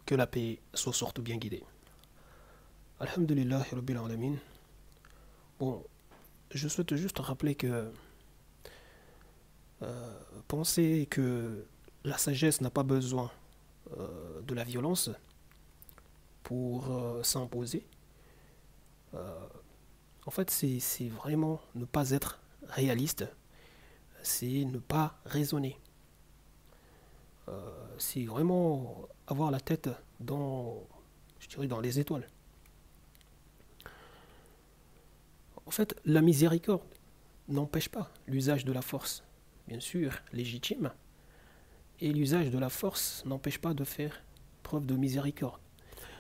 Que la paix soit surtout bien guidée. Alhamdulillah Rabbil Alamin. Bon, je souhaite juste rappeler que penser que la sagesse n'a pas besoin de la violence pour s'imposer, en fait, c'est vraiment ne pas être réaliste, c'est ne pas raisonner. C'est vraiment avoir la tête dans, je dirais, dans les étoiles. En fait, la miséricorde n'empêche pas l'usage de la force, bien sûr légitime, et l'usage de la force n'empêche pas de faire preuve de miséricorde.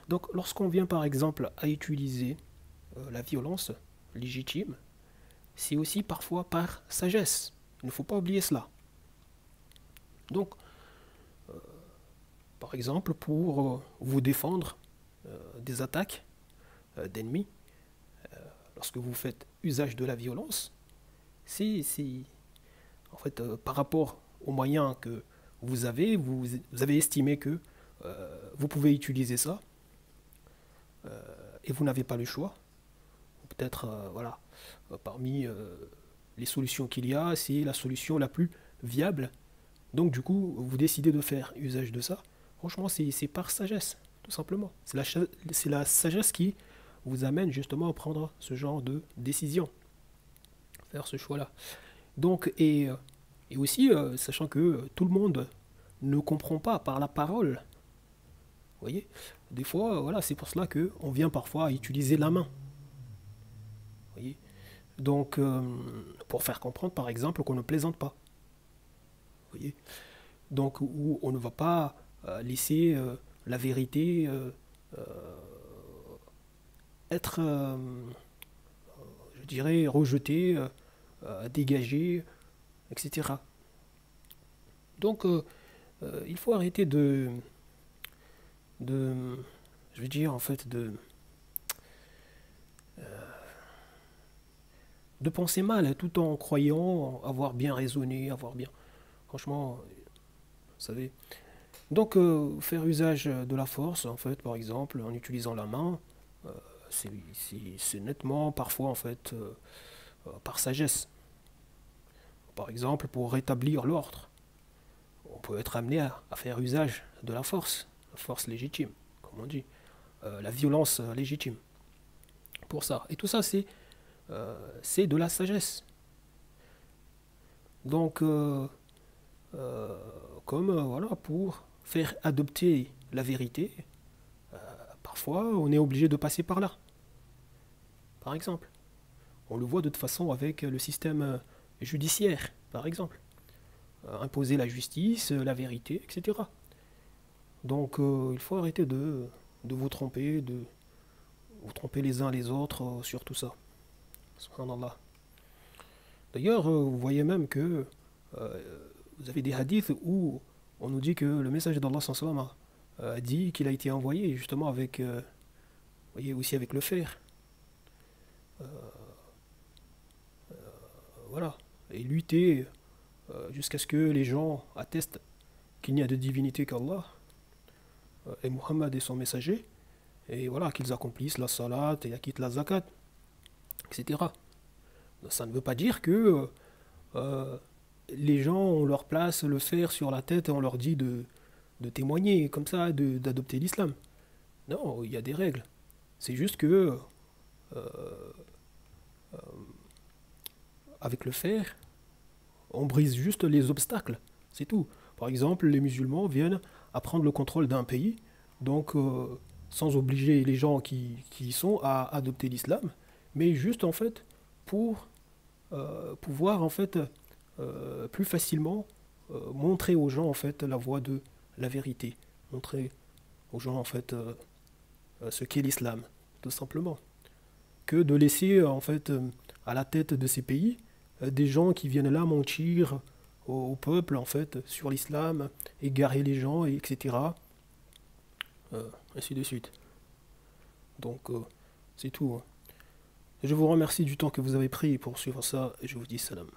Donc lorsqu'on vient par exemple à utiliser la violence légitime, c'est aussi parfois par sagesse. Il ne faut pas oublier cela. Donc, par exemple, pour vous défendre des attaques d'ennemis, lorsque vous faites usage de la violence, c'est en fait par rapport aux moyens que vous avez estimé que vous pouvez utiliser ça et vous n'avez pas le choix. Peut-être, voilà, parmi les solutions qu'il y a, c'est la solution la plus viable. Donc du coup, vous décidez de faire usage de ça. Franchement, c'est par sagesse, tout simplement. C'est la sagesse qui vous amène justement à prendre ce genre de décision, faire ce choix-là. Donc, et aussi, sachant que tout le monde ne comprend pas par la parole. Vous voyez, des fois, voilà, c'est pour cela qu'on vient parfois à utiliser la main. Vous voyez, donc, pour faire comprendre, par exemple, qu'on ne plaisante pas. Vous voyez, donc, où on ne va pas laisser la vérité être, je dirais, rejetée, dégagée, etc. Donc, il faut arrêter de, je veux dire, en fait, de penser mal tout en croyant avoir bien raisonné, avoir bien. Franchement, vous savez. Donc, faire usage de la force, en fait, par exemple, en utilisant la main, euh, c'est nettement, parfois, en fait, par sagesse. Par exemple, pour rétablir l'ordre, on peut être amené à faire usage de la force légitime, comme on dit, la violence légitime. Pour ça. Et tout ça, c'est de la sagesse. Donc, comme voilà, pour faire adopter la vérité, parfois on est obligé de passer par là. Par exemple, on le voit de toute façon avec le système judiciaire, par exemple. Imposer la justice, la vérité, etc. Donc il faut arrêter de vous tromper, de vous tromper les uns les autres sur tout ça. Subhanallah. D'ailleurs, vous voyez même que vous avez des hadiths où on nous dit que le message d'Allah sallallahu a dit qu'il a été envoyé justement avec, voyez, aussi avec le fer. Voilà. Et lutter jusqu'à ce que les gens attestent qu'il n'y a de divinité qu'Allah et Muhammad est son messager. Et voilà, qu'ils accomplissent la salat et quittent la zakat, etc. Ça ne veut pas dire que les gens, on leur place le fer sur la tête et on leur dit de témoigner comme ça, d'adopter l'islam. Non, il y a des règles. C'est juste que avec le fer, on brise juste les obstacles. C'est tout. Par exemple, les musulmans viennent à prendre le contrôle d'un pays, donc sans obliger les gens qui y sont à adopter l'islam, mais juste en fait pour pouvoir en fait plus facilement montrer aux gens en fait la voie de la vérité, montrer aux gens en fait ce qu'est l'islam, tout simplement, que de laisser en fait à la tête de ces pays des gens qui viennent là mentir au peuple en fait sur l'islam, égarer les gens, etc. Ainsi de suite. Donc c'est tout. Hein. Je vous remercie du temps que vous avez pris pour suivre ça et je vous dis salam.